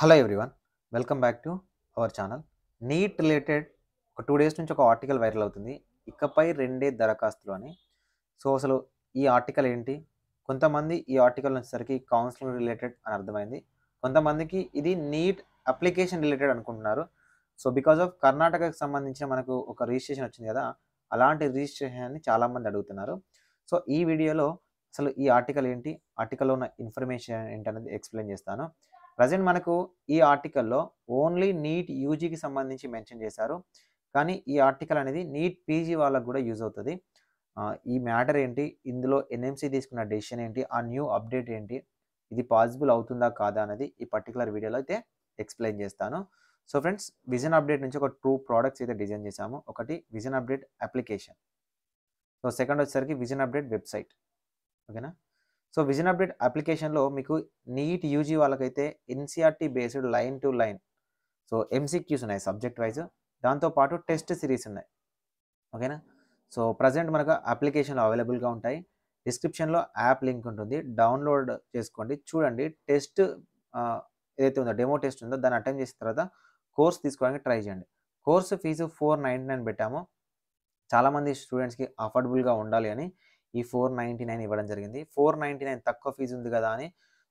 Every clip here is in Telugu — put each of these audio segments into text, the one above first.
Hello everyone, welcome back to our channel. NEET related ఒక 2 డేస్ నుంచి ఒక ఆర్టికల్ వైరల్ అవుతుంది. ఇకపై రెండే దరఖాస్తులు అని. సో అసలు ఈ ఆర్టికల్ ఏంటి? కొంతమంది ఈ ఆర్టికల్ వచ్చేసరికి కౌన్సిలింగ్ రిలేటెడ్ అని అర్థమైంది. కొంతమందికి ఇది నీట్ అప్లికేషన్ రిలేటెడ్ అనుకుంటున్నారు. సో బికాస్ ఆఫ్ కర్ణాటకకు సంబంధించిన మనకు ఒక రిజిస్ట్రేషన్ వచ్చింది కదా, అలాంటి రిజిస్ట్రేషన్ని చాలామంది అడుగుతున్నారు. సో ఈ వీడియోలో అసలు ఈ ఆర్టికల్ ఏంటి, ఆర్టికల్లో ఉన్న ఇన్ఫర్మేషన్ ఏంటనేది ఎక్స్ప్లెయిన్ చేస్తాను. ప్రజెంట్ మనకు ఈ ఆర్టికల్లో ఓన్లీ నీట్ యూజీకి సంబంధించి మెన్షన్ చేశారు. కానీ ఈ ఆర్టికల్ అనేది నీట్ పీజీ వాళ్ళకు కూడా యూజ్ అవుతుంది. ఈ మ్యాటర్ ఏంటి, ఇందులో ఎన్ఎంసీ తీసుకున్న డెసిషన్ ఏంటి, ఆ న్యూ అప్డేట్ ఏంటి, ఇది పాసిబుల్ అవుతుందా కాదా అనేది ఈ పర్టికులర్ వీడియోలో అయితే ఎక్స్ప్లెయిన్ చేస్తాను. సో ఫ్రెండ్స్, విజన్ అప్డేట్ నుంచి ఒక 2 ప్రోడక్ట్స్ అయితే డిజైన్ చేశాము. ఒకటి vision update application, so second వచ్చేసరికి విజన్ అప్డేట్ వెబ్సైట్. ఓకేనా? సో విజన్ అప్డేట్ అప్లికేషన్లో మీకు నీట్ యూజీ వాళ్ళకైతే NCERT based line to line, so MCQs ఉన్నాయి సబ్జెక్ట్ వైజ్, దాంతోపాటు టెస్ట్ సిరీస్ ఉన్నాయి. ఓకేనా? సో ప్రజెంట్ మనకు అప్లికేషన్లో అవైలబుల్గా ఉంటాయి. డిస్క్రిప్షన్లో యాప్ లింక్ ఉంటుంది, డౌన్లోడ్ చేసుకోండి, చూడండి. టెస్ట్ ఏదైతే ఉందో డెమో టెస్ట్ ఉందో దాన్ని అటెండ్ చేసిన తర్వాత కోర్స్ తీసుకోవడానికి ట్రై చేయండి. కోర్సు ఫీజు 499 పెట్టాము. చాలామంది స్టూడెంట్స్కి అఫోర్డబుల్గా ఉండాలి అని ఈ 499 ఇవ్వడం జరిగింది. 499 తక్కువ ఫీజు ఉంది కదా అని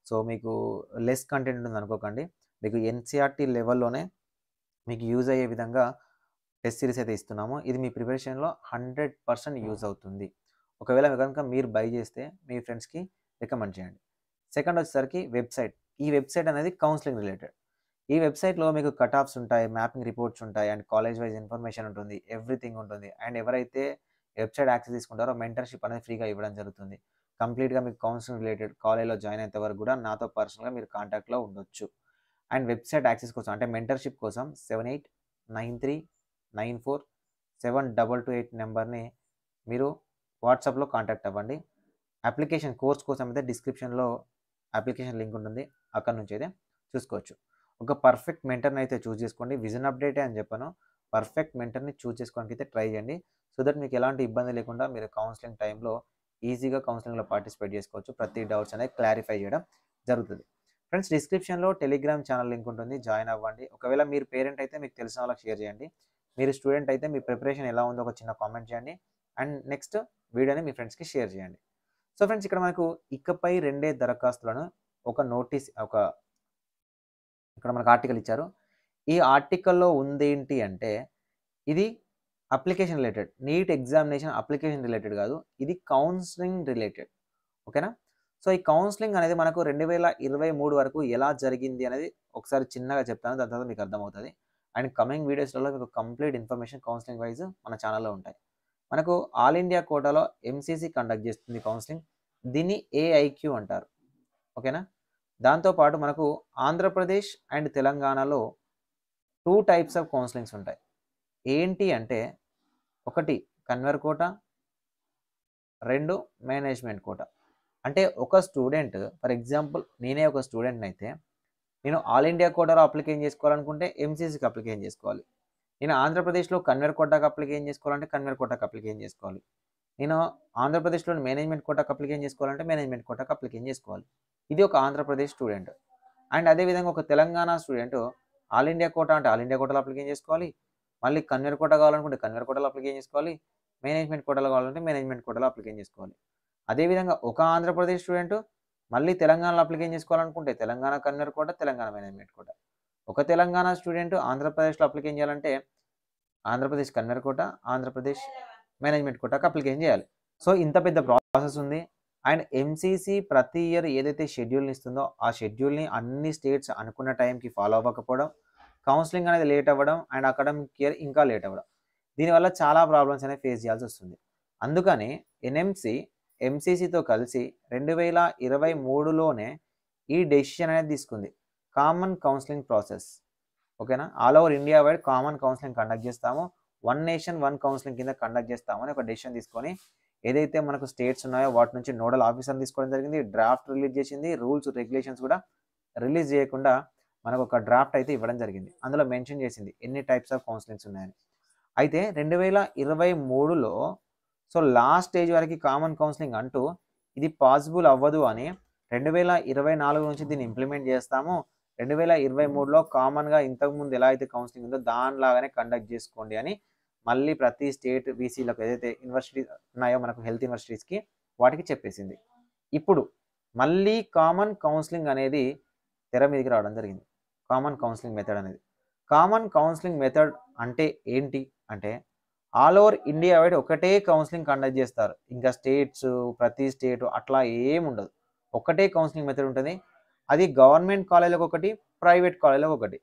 సో మీకు లెస్ కంటెంట్ ఉంది అనుకోకండి. మీకు ఎన్సీఆర్టీ లెవెల్లోనే మీకు యూజ్ అయ్యే విధంగా టెస్ట్ సిరీస్ అయితే ఇస్తున్నాము. ఇది మీ ప్రిపరేషన్లో 100% యూజ్ అవుతుంది. ఒకవేళ కనుక మీరు బై చేస్తే మీ ఫ్రెండ్స్కి రికమెండ్ చేయండి. సెకండ్ వచ్చేసరికి వెబ్సైట్. ఈ వెబ్సైట్ అనేది కౌన్సిలింగ్ రిలేటెడ్. ఈ వెబ్సైట్లో మీకు కట్ ఆఫ్స్ ఉంటాయి, మ్యాపింగ్ రిపోర్ట్స్ ఉంటాయి, అండ్ కాలేజ్ వైజ్ ఇన్ఫర్మేషన్ ఉంటుంది, ఎవ్రీథింగ్ ఉంటుంది. అండ్ ఎవరైతే వెబ్సైట్ యాక్సెస్ తీసుకుంటారో మెంటర్షిప్ అనేది ఫ్రీగా ఇవ్వడం జరుగుతుంది. కంప్లీట్గా మీకు కౌన్సిలింగ్ రిలేటెడ్ కాలేజ్లో జాయిన్ అయ్యేంత వరకు కూడా నాతో పర్సనల్గా మీరు కాంటాక్ట్లో ఉండొచ్చు. అండ్ వెబ్సైట్ యాక్సెస్ కోసం అంటే మెంటర్షిప్ కోసం 7893947228 నెంబర్ని మీరు వాట్సాప్లో కాంటాక్ట్ అవ్వండి. అప్లికేషన్ కోర్స్ కోసం అయితే డిస్క్రిప్షన్లో అప్లికేషన్ లింక్ ఉంటుంది, అక్కడ నుంచి అయితే చూసుకోవచ్చు. ఒక పర్ఫెక్ట్ మెంటర్ని అయితే చూస్ చేసుకోండి. విజన్ అప్డేటే అని చెప్పాను, పర్ఫెక్ట్ మెంటర్ని చూస్ చేసుకోవడానికి అయితే ట్రై చేయండి. సో దట్ మీకు ఎలాంటి ఇబ్బంది లేకుండా మీరు కౌన్సిలింగ్ టైంలో ఈజీగా కౌన్సిలింగ్లో పార్టిసిపేట్ చేసుకోవచ్చు. ప్రతి డౌట్స్ అనేది క్లారిఫై చేయడం జరుగుతుంది. ఫ్రెండ్స్, డిస్క్రిప్షన్లో టెలిగ్రామ్ ఛానల్ లింక్ ఉంటుంది, జాయిన్ అవ్వండి. ఒకవేళ మీరు పేరెంట్ అయితే మీకు తెలిసిన వాళ్ళకి షేర్ చేయండి. మీరు స్టూడెంట్ అయితే మీ ప్రిపరేషన్ ఎలా ఉందో ఒక చిన్న కామెంట్ చేయండి. అండ్ నెక్స్ట్ వీడియోని మీ ఫ్రెండ్స్కి షేర్ చేయండి. సో ఫ్రెండ్స్, ఇక్కడ మనకు ఇకపై రెండే దరఖాస్తులను ఒక నోటీస్ ఇక్కడ మనకు ఆర్టికల్ ఇచ్చారు. ఈ ఆర్టికల్లో ఉందేంటి అంటే ఇది application related, neat examination application related కాదు, ఇది కౌన్సిలింగ్ రిలేటెడ్. ఓకేనా? సో ఈ కౌన్సిలింగ్ అనేది మనకు 2023 వరకు ఎలా జరిగింది అనేది ఒకసారి చిన్నగా చెప్తాను, దాని తర్వాత మీకు అర్థమవుతుంది. అండ్ కమింగ్ వీడియోస్లలో మీకు కంప్లీట్ ఇన్ఫర్మేషన్ కౌన్సిలింగ్ వైజ్ మన ఛానల్లో ఉంటాయి. మనకు ఆల్ ఇండియా కోటాలో ఎంసీసీ కండక్ట్ చేస్తుంది కౌన్సిలింగ్, దీన్ని ఏఐక్యూ అంటారు. ఓకేనా? దాంతోపాటు మనకు ఆంధ్రప్రదేశ్ అండ్ తెలంగాణలో 2 టైప్స్ ఆఫ్ కౌన్సిలింగ్స్ ఉంటాయి. ఏంటి అంటే ఒకటి కన్వర్ కోట, 2 మేనేజ్మెంట్ కోట. అంటే ఒక స్టూడెంట్, ఫర్ ఎగ్జాంపుల్ నేనే ఒక స్టూడెంట్ని అయితే నేను ఆల్ ఇండియా కోటాలో అప్లికేషన్ చేసుకోవాలనుకుంటే ఎంసీసీకి అప్లికేషన్ చేసుకోవాలి. నేను ఆంధ్రప్రదేశ్లో కన్వర్ కోటాకి అప్లికేషన్ చేసుకోవాలంటే కన్వర్ కోటాకి అప్లికేషన్ చేసుకోవాలి. నేను ఆంధ్రప్రదేశ్లోని మేనేజ్మెంట్ కోటాకి అప్లికేషన్ చేసుకోవాలంటే మేనేజ్మెంట్ కోటాకి అప్లికేషన్ చేసుకోవాలి. ఇది ఒక ఆంధ్రప్రదేశ్ స్టూడెంట్. అండ్ అదేవిధంగా ఒక Telangana student all India quota అంటే ఆల్ ఇండియా కోటాలో అప్లికేషన్ చేసుకోవాలి. మళ్ళీ కన్వర్ కోటా కావాలనుకుంటే కన్వర్ కోటాలో అప్లికేషన్ చేసుకోవాలి. మేనేజ్మెంట్ కోటాలో కావాలంటే మేనేజ్మెంట్ కోటాలో అప్లికేషన్ చేసుకోవాలి. అదేవిధంగా ఒక ఆంధ్రప్రదేశ్ స్టూడెంట్ మళ్ళీ తెలంగాణలో అప్లికేషన్ చేసుకోవాలనుకుంటే Telangana convener quota, Telangana management quota. ఒక తెలంగాణ స్టూడెంట్ ఆంధ్రప్రదేశ్లో అప్లికేషన్ చేయాలంటే Andhra Pradesh convener quota, Andhra Pradesh management కోటాకి అప్లికేషన్ చేయాలి. సో ఇంత పెద్ద ప్రాసెస్ ఉంది. అండ్ ఎంసీసీ ప్రతి ఇయర్ ఏదైతే షెడ్యూల్ని ఇస్తుందో ఆ షెడ్యూల్ని అన్ని స్టేట్స్ అనుకున్న టైంకి ఫాలో అవ్వకపోవడం, కౌన్సిలింగ్ అనేది లేట్ అవ్వడం, అండ్ అకాడమిక్ ఇయర్ ఇంకా లేట్ అవ్వడం, దీనివల్ల చాలా ప్రాబ్లమ్స్ అనేవి ఫేస్ చేయాల్సి వస్తుంది. అందుకని ఎన్ఎంసీ ఎంసీసీతో కలిసి 2023లోనే ఈ డెసిషన్ అనేది తీసుకుంది, కామన్ కౌన్సిలింగ్ ప్రాసెస్. ఓకేనా? All over India wide common counselling conduct చేస్తాము, 1 నేషన్ 1 కౌన్సిలింగ్ కింద కండక్ట్ చేస్తామని ఒక డెసిషన్ తీసుకొని ఏదైతే మనకు స్టేట్స్ ఉన్నాయో వాటి నుంచి నోడల్ ఆఫీసర్ని తీసుకోవడం జరిగింది. డ్రాఫ్ట్ రిలీజ్ చేసింది, రూల్స్ రెగ్యులేషన్స్ కూడా రిలీజ్ చేయకుండా మనకు ఒక డ్రాఫ్ట్ అయితే ఇవ్వడం జరిగింది. అందులో మెన్షన్ చేసింది ఎన్ని టైప్స్ ఆఫ్ కౌన్సిలింగ్స్ ఉన్నాయని. అయితే 2023లో సో లాస్ట్ స్టేజ్ వరకు కామన్ కౌన్సిలింగ్ అంటూ ఇది పాసిబుల్ అవ్వదు అని 2024 నుంచి దీన్ని ఇంప్లిమెంట్ చేస్తాము, 2023లో కామన్గా ఇంతకుముందు ఎలా అయితే కౌన్సిలింగ్ ఉందో దానిలాగానే కండక్ట్ చేసుకోండి అని మళ్ళీ ప్రతి స్టేట్ బీసీలకు ఏదైతే యూనివర్సిటీస్ ఉన్నాయో మనకు హెల్త్ యూనివర్సిటీస్కి వాటికి చెప్పేసింది. ఇప్పుడు మళ్ళీ కామన్ కౌన్సిలింగ్ అనేది తెర మీదకి రావడం జరిగింది. కామన్ కౌన్సిలింగ్ మెథడ్ అనేది. కామన్ కౌన్సిలింగ్ మెథడ్ అంటే ఏంటి అంటే ఆల్ ఓవర్ ఇండియా వైడ్ ఒకటే కౌన్సిలింగ్ కండక్ట్ చేస్తారు. ఇంకా స్టేట్స్ ప్రతి స్టేట్ అట్లా ఏముండదు. ఒకటే కౌన్సిలింగ్ మెథడ్ ఉంటుంది. అది గవర్నమెంట్ కాలేజీలకు ఒకటి, ప్రైవేట్ కాలేజీలకు ఒకటి.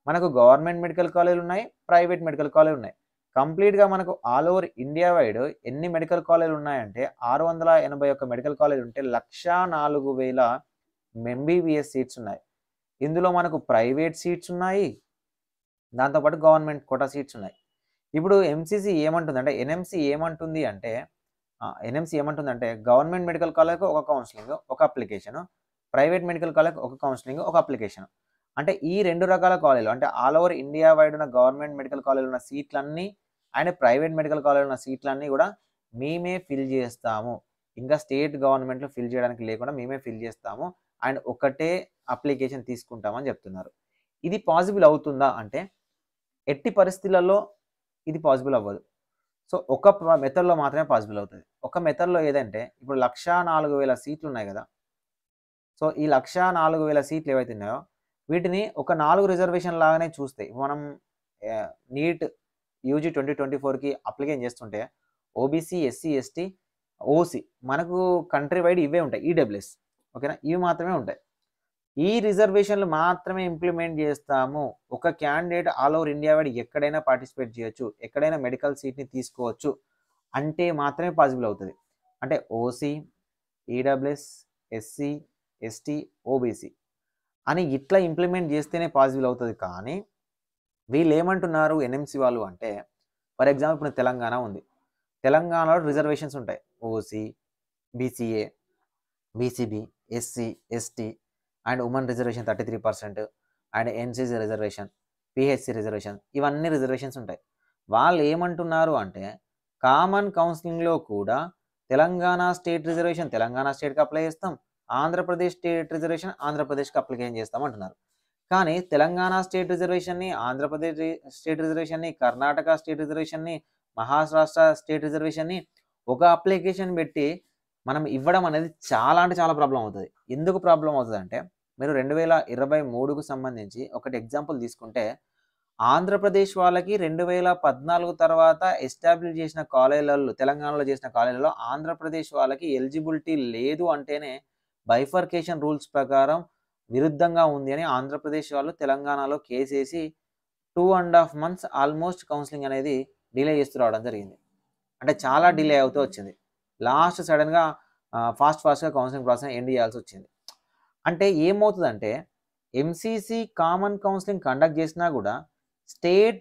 మనకు గవర్నమెంట్ మెడికల్ కాలేజీలు ఉన్నాయి, ప్రైవేట్ మెడికల్ కాలేజీలు ఉన్నాయి. కంప్లీట్గా మనకు ఆల్ ఓవర్ ఇండియా వైడ్ ఎన్ని మెడికల్ కాలేజీలు ఉన్నాయంటే 681 మెడికల్ కాలేజీలు ఉంటే 1,04,000 ఎంబీబీఎస్ సీట్స్ ఉన్నాయి. ఇందులో మనకు ప్రైవేట్ సీట్స్ ఉన్నాయి, దాంతోపాటు గవర్నమెంట్ కోటా సీట్స్ ఉన్నాయి. ఇప్పుడు ఎంసీసీ ఏమంటుందంటే ఎన్ఎంసీ ఏమంటుందంటే గవర్నమెంట్ మెడికల్ కాలేజ్కి ఒక కౌన్సిలింగ్ ఒక అప్లికేషన్, ప్రైవేట్ మెడికల్ కాలేజ్కి ఒక కౌన్సిలింగ్ ఒక అప్లికేషన్. అంటే ఈ 2 రకాల కాలేజీలు అంటే ఆల్ ఓవర్ ఇండియా వైడ్ ఉన్న గవర్నమెంట్ మెడికల్ కాలేజీలు ఉన్న సీట్లన్నీ అండ్ ప్రైవేట్ మెడికల్ కాలేజీలు ఉన్న సీట్లన్నీ కూడా మేమే ఫిల్ చేస్తాము. ఇంకా స్టేట్ గవర్నమెంట్లో ఫిల్ చేయడానికి లేకుండా మేమే ఫిల్ చేస్తాము అండ్ ఒకటే అప్లికేషన్ తీసుకుంటామని చెప్తున్నారు. ఇది పాసిబుల్ అవుతుందా అంటే ఎట్టి పరిస్థితులలో ఇది పాసిబుల్ అవ్వదు. సో ఒక మెథడ్లో మాత్రమే పాసిబుల్ అవుతుంది. ఒక మెథడ్లో ఏదంటే ఇప్పుడు 1,04,000 సీట్లు ఉన్నాయి కదా. సో ఈ 1,04,000 సీట్లు ఏవైతే ఉన్నాయో వీటిని ఒక 4 రిజర్వేషన్ లాగానే చూస్తే మనం నీట్ యూజీ 2024కి అప్లికేషన్ చేస్తుంటే ఓబీసీ, ఎస్సీ, ఎస్టీ, ఓసీ మనకు కంట్రీ వైడ్ ఇవే ఉంటాయి. ఈడబ్ల్యూఎస్ ఓకేనా, ఇవి మాత్రమే ఉంటాయి. ఈ రిజర్వేషన్లు మాత్రమే ఇంప్లిమెంట్ చేస్తాము. ఒక candidate all over India wide ఎక్కడైనా పార్టిసిపేట్ చేయొచ్చు, ఎక్కడైనా మెడికల్ సీట్ని తీసుకోవచ్చు అంటే మాత్రమే పాసిబుల్ అవుతుంది. అంటే OC, EWS, SC, ST, OBC అని ఇట్లా ఇంప్లిమెంట్ చేస్తేనే పాసిబుల్ అవుతుంది. కానీ వీళ్ళు ఏమంటున్నారు ఎన్ఎంసీ వాళ్ళు అంటే ఫర్ ఎగ్జాంపుల్ ఇప్పుడు తెలంగాణ ఉంది. తెలంగాణలో రిజర్వేషన్స్ ఉంటాయి. OC, BCA, BCB, SC, ST and women reservation 33% and NCC reservation, PHC reservation, ఇవన్నీ రిజర్వేషన్స్ ఉంటాయి. వాళ్ళు ఏమంటున్నారు అంటే కామన్ కౌన్సిలింగ్లో కూడా తెలంగాణ స్టేట్ రిజర్వేషన్ తెలంగాణ స్టేట్కి అప్లై చేస్తాం, ఆంధ్రప్రదేశ్ స్టేట్ రిజర్వేషన్ ఆంధ్రప్రదేశ్కి అప్లికేషన్ చేస్తాం అంటున్నారు. కానీ Telangana state రిజర్వేషన్ని, Andhra Pradesh state రిజర్వేషన్ని, Karnataka state రిజర్వేషన్ని, Maharashtra state రిజర్వేషన్ని ఒక అప్లికేషన్ పెట్టి మనం ఇవ్వడం అనేది చాలా అంటే చాలా ప్రాబ్లం అవుతుంది. ఎందుకు ప్రాబ్లం అవుతుంది అంటే మీరు 2023కు సంబంధించి ఒకటి ఎగ్జాంపుల్ తీసుకుంటే ఆంధ్రప్రదేశ్ వాళ్ళకి 2014 తర్వాత ఎస్టాబ్లిష్ చేసిన కాలేజీలలో తెలంగాణలో చేసిన కాలేజీలలో ఆంధ్రప్రదేశ్ వాళ్ళకి ఎలిజిబిలిటీ లేదు అంటేనే బైఫర్కేషన్ రూల్స్ ప్రకారం విరుద్ధంగా ఉంది అని ఆంధ్రప్రదేశ్ వాళ్ళు తెలంగాణలో కేసేసి 2.5 months ఆల్మోస్ట్ కౌన్సిలింగ్ అనేది డిలే చేస్తూ రావడం జరిగింది. అంటే చాలా డిలే అవుతూ వచ్చింది. లాస్ట్ సడన్గా ఫాస్ట్గా కౌన్సిలింగ్ ప్రాసెస్ ఎండ్ చేయాల్సి వచ్చింది. అంటే ఏమవుతుందంటే ఎంసీసీ కామన్ కౌన్సిలింగ్ కండక్ట్ చేసినా కూడా స్టేట్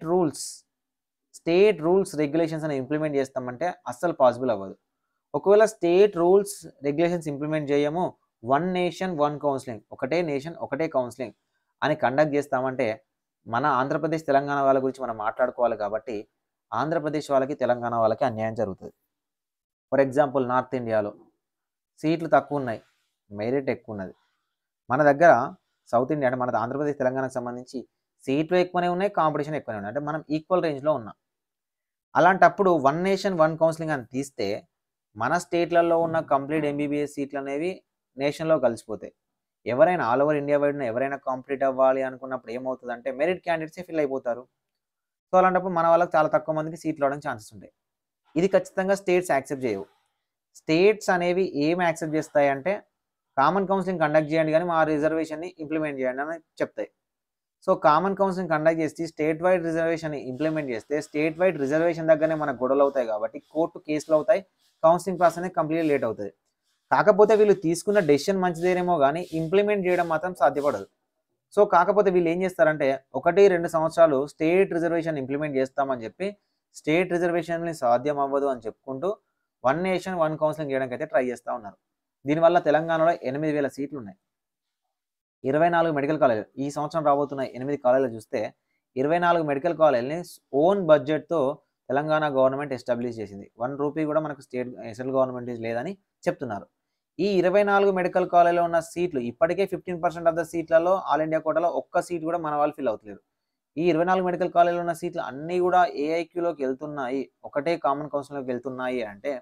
రూల్స్ రెగ్యులేషన్స్ అని ఇంప్లిమెంట్ చేస్తామంటే అస్సలు పాసిబుల్ అవ్వదు. ఒకవేళ స్టేట్ రూల్స్ రెగ్యులేషన్స్ ఇంప్లిమెంట్ చేయము, వన్ నేషన్ వన్ కౌన్సిలింగ్, ఒకటే నేషన్ ఒకటే కౌన్సిలింగ్ అని కండక్ట్ చేస్తామంటే మన ఆంధ్రప్రదేశ్ తెలంగాణ వాళ్ళ గురించి మనం మాట్లాడుకోవాలి. కాబట్టి ఆంధ్రప్రదేశ్ వాళ్ళకి తెలంగాణ వాళ్ళకి అన్యాయం జరుగుతుంది. ఫర్ ఎగ్జాంపుల్ నార్త్ ఇండియాలో సీట్లు తక్కువ ఉన్నాయి, మెరిట్ ఎక్కువ ఉన్నది. మన దగ్గర సౌత్ ఇండియా అంటే మన ఆంధ్రప్రదేశ్ తెలంగాణకు సంబంధించి సీట్లు ఎక్కువనే ఉన్నాయి, కాంపిటీషన్ ఎక్కువనే ఉన్నాయి. అంటే మనం ఈక్వల్ రేంజ్లో ఉన్నాం. అలాంటప్పుడు వన్ నేషన్ వన్ కౌన్సిలింగ్ అని తీస్తే మన స్టేట్లలో ఉన్న కంప్లీట్ ఎంబీబీఎస్ సీట్లు అనేవి నేషన్లో కలిసిపోతాయి. ఎవరైనా ఆల్ ఓవర్ ఇండియా వైడ్ ఎవరైనా కాంప్లీట్ అవ్వాలి అనుకున్నప్పుడు ఏమవుతుందంటే మెరిట్ క్యాండిడేట్సే ఫిల్ అయిపోతారు. సో అలాంటప్పుడు మన వాళ్ళకి చాలా తక్కువ మందికి సీట్లు రావడానికి ఛాన్సెస్ ఉంటాయి. ఇది ఖచ్చితంగా స్టేట్స్ యాక్సెప్ట్ చేయవు. స్టేట్స్ అనేవి ఏమి యాక్సెప్ట్ చేస్తాయి అంటే కామన్ కౌన్సిలింగ్ కండక్ట్ చేయండి కానీ మా రిజర్వేషన్ని ఇంప్లిమెంట్ చేయండి అని చెప్తాయి. సో కామన్ కౌన్సిలింగ్ కండక్ట్ చేసి స్టేట్ వైడ్ రిజర్వేషన్ని ఇంప్లిమెంట్ చేస్తే స్టేట్ వైడ్ రిజర్వేషన్ దగ్గరనే మనకు గొడవలు అవుతాయి. కాబట్టి కోర్టు కేసులు అవుతాయి, కౌన్సిలింగ్ ప్రాసెస్ అనేది కంప్లీట్లీ లేట్ అవుతుంది. కాకపోతే వీళ్ళు తీసుకున్న డెసిషన్ మంచిదేనేమో కానీ ఇంప్లిమెంట్ చేయడం మాత్రం సాధ్యపడదు. సో కాకపోతే వీళ్ళు ఏం చేస్తారంటే 1-2 సంవత్సరాలు స్టేట్ రిజర్వేషన్ ఇంప్లిమెంట్ చేస్తామని చెప్పి స్టేట్ రిజర్వేషన్ని సాధ్యం అవ్వదు అని చెప్పుకుంటూ వన్ నేషన్ వన్ కౌన్సిలింగ్ చేయడానికి అయితే ట్రై చేస్తూ ఉన్నారు. దీనివల్ల తెలంగాణలో 8,000 సీట్లు ఉన్నాయి, 24 మెడికల్ కాలేజీలు. ఈ సంవత్సరం రాబోతున్న 8 కాలేజీలు చూస్తే 24 మెడికల్ కాలేజీని ఓన్ బడ్జెట్తో తెలంగాణ గవర్నమెంట్ ఎస్టాబ్లిష్ చేసింది. 1 రూపీ కూడా మనకు సెంట్రల్ గవర్నమెంట్ లేదని చెప్తున్నారు. ఈ 24 మెడికల్ కాలేజ్‌లో ఉన్న సీట్లు ఇప్పటికే 15% ఆఫ్ ద సీట్లలో ఆల్ ఇండియా కోటాలో ఒక్క సీట్ కూడా మన వాళ్ళు ఫిల్ అవుతలేరు. ఈ 24 మెడికల్ కాలేజ్‌లో ఉన్న సీట్లు అన్నీ కూడా ఏఐక్యూలోకి వెళ్తున్నాయి. ఒకటే కామన్ కౌన్సిలింగ్‌లోకి వెళ్తున్నాయి అంటే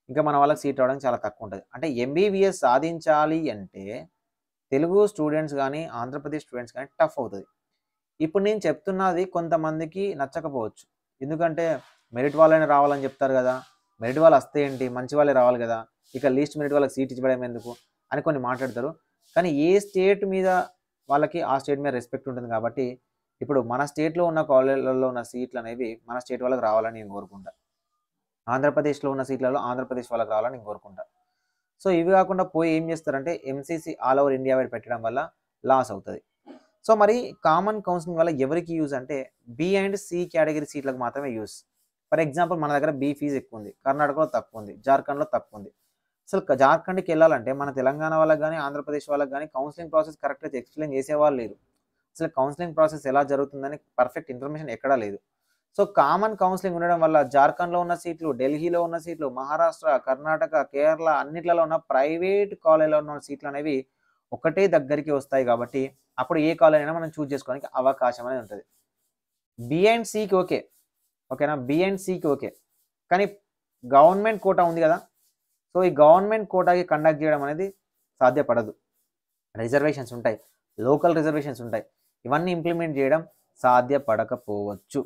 ఇంకా మన వాళ్ళకి సీట్ రావడానికి చాలా తక్కువ ఉంటది. అంటే ఎంబీబీఎస్ సాధించాలి అంటే తెలుగు స్టూడెంట్స్ గానీ, ఆంధ్రప్రదేశ్ స్టూడెంట్స్ గానీ టఫ్ అవుతది. ఇప్పుడు నేను చెప్తున్నది కొంతమందికి నచ్చకపోవచ్చు. ఎందుకంటే మెరిట్ వాళ్ళైనా రావాలని చెప్తారు గదా! మెరిట్ వాళ్ళు వస్తే ఏంటి? మంచి వాళ్ళే రావాలి గదా! ఇక లీస్ట్ మెరిట్ వాళ్ళకి సీట్ ఇవ్వడం ఎందుకు? అని కొన్ని మాట్లాడతారు. కానీ ఏ స్టేట్ మీద వాళ్ళకి ఆ స్టేట్ మీద రెస్పెక్ట్ ఉంటుంది కాబట్టి, ఇప్పుడు మన స్టేట్‌లో ఉన్న కాలేజ్‌లలో ఉన్న సీట్లనేవి మన స్టేట్ వాళ్ళకి రావాలని నేను కోరుకుంటా. ఆంధ్రప్రదేశ్‌లో ఉన్న సీట్లలో ఆంధ్రప్రదేశ్ వాళ్ళకి రావాలని నేను కోరుకుంటా. సో, ఇవి గాకుండా పోయి ఏం జేస్తారంటే MCC all over India wide పెట్టడం వల్ల లాస్ అవుతది. సో, మరి కామన్ కౌన్సెలింగ్ వల్ల ఎవరికి యూజ్ అంటే బి అండ్ సి కేటగరీ సీట్లకు మాత్రమే యూజ్. ఫర్ ఎగ్జాంపుల్ మన దగ్గర బి ఫీజ్ ఎక్కువుంది. కర్ణాటకలో తక్కువుంది. జార్ఖండ్‌లో తక్కువుంది. అసలు జార్ఖండ్‌కెళ్ళాలంటే మన తెలంగాణ వాళ్ళకి గాని, ఆంధ్రప్రదేశ్ వాళ్ళకి గాని కౌన్సెలింగ్ ప్రాసెస్ కరెక్ట్‌గా ఎక్స్‌ప్లెయిన్ చేసేవాళ్ళు లేరు. అసలు కౌన్సెలింగ్ ప్రాసెస్ ఎలా జరుగుతుందని పర్ఫెక్ట్ ఇన్ఫర్మేషన్ ఎక్కడా లేదు. సో, కామన్ కౌన్సెలింగ్ ఉండడం వల్ల జార్ఖండ్‌లో ఉన్న సీట్లు, ఢిల్లీలో ఉన్న సీట్లు, మహారాష్ట్ర, కర్ణాటక, కేరళ అన్నిట్లలో ఉన్న ప్రైవేట్ కాలేజ్‌లో ఉన్న సీట్లనేవి ఒకటే దగ్గరికి వస్తాయి కాబట్టి, అప్పుడు ఏ కాలేజ్ అయినా మనం చూజ్ చేసుకోవడానికి అవకాశం అనేది ఉంటది. బి అండ్ సికి ఓకే. ఓకేనా? బి అండ్ సికి ఓకే. కానీ గవర్నమెంట్ కోటా ఉంది గదా! సో, ఈ గవర్నమెంట్ కోటాకి కండక్ట్ జేయడం అనేది సాధ్యపడదు. రిజర్వేషన్స్ ఉంటాయి. లోకల్ రిజర్వేషన్స్ ఉంటాయి. ఇవన్నీ ఇంప్లిమెంట్ జేయడం సాధ్యపడకపోవచ్చు.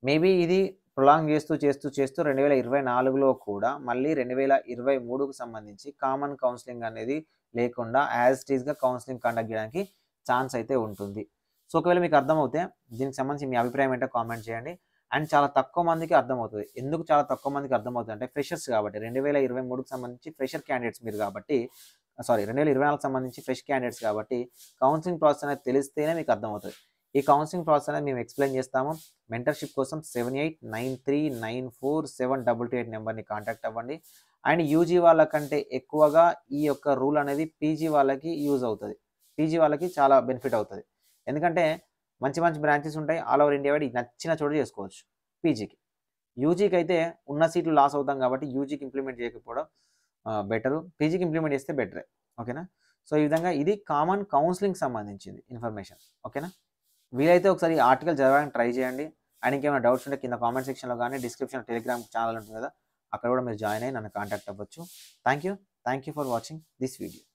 మేబీ ఇది ప్రొలాంగ్ చేస్తూ 2024లో కూడా మళ్ళీ 2023కు సంబంధించి కామన్ కౌన్సెలింగ్ అనేది లేకుండా యాజ్ ఇట్ ఈస్‌గా కౌన్సెలింగ్ కండక్ట్ జేయడానికి ఛాన్స్ అయితే ఉంటుంది. సో, ఒకవేళ మీకు అర్థమవుతే దీనికి సంబంధించి మీ అభిప్రాయం ఏంటో కామెంట్ చేయండి. అండ్ చాలా తక్కువ మందికి అర్థమవుతది. ఎందుకు చాలా తక్కువ మందికి అర్థమవుతదంటే ఫ్రెషర్స్ కాబట్టి 2023కి సంబంధించి ఫ్రెషర్ క్యాండిడేట్స్ మీరు కాబట్టి సారీ 2024కి సంబంధించి ఫ్రెష్ క్యాండిడేట్స్ కాబట్టి కౌన్సెలింగ్ ప్రాసెస్ అనేది తెలిస్తేనే మీకు అర్థమవుతది. ఈ కౌన్సెలింగ్ ప్రాసెస్ అనేది మేము ఎక్స్‌ప్లెయిన్ చేస్తాము. మెంటర్‌షిప్ కోసం 7893947288 నెంబర్‌ని కాంటాక్ట్ అవ్వండి. అండ్ యూజీ వాళ్ళకంటే ఎక్కువగా ఈ యొక్క రూల్ అనేది పీజీ వాళ్ళకి యూజ్ అవుతది. పీజీ వాళ్ళకి చాలా బెనిఫిట్ అవుతది. ఎందుకంటే మంచి మంచి బ్రాంచెస్ ఉంటాయి. ఆల్ ఓవర్ ఇండియా వైడ్ నచ్చిన చోట చేసుకోవచ్చు పీజీకి. యూజీకి అయితే ఉన్న సీట్లు లాస్ అవుతాం కాబట్టి యూజీకి ఇంప్లిమెంట్ చేయకపోవడం బెటరు. పీజీకి ఇంప్లిమెంట్ చేస్తే బెటరే. ఓకేనా? సో, ఈ విధంగా ఇది కామన్ కౌన్సెలింగ్‌కి సంబంధించింది ఇన్ఫర్మేషన్. ఓకేనా? వీలైతే ఒకసారి ఈ ఆర్టికల్ చదవడానికి ట్రై చేయండి. అండ్ ఇంకేమైనా డౌట్స్ ఉంటే కింద కామెంట్ సెక్షన్‌లో గాని, డిస్క్రిప్షన్‌లో టెలిగ్రామ్ ఛానెల్ ఉంటుంది కదా! అక్కడ కూడా మీరు జాయిన్ అయ్యి నన్ను కాంటాక్ట్ అవ్వచ్చు. Thank you for watching this video.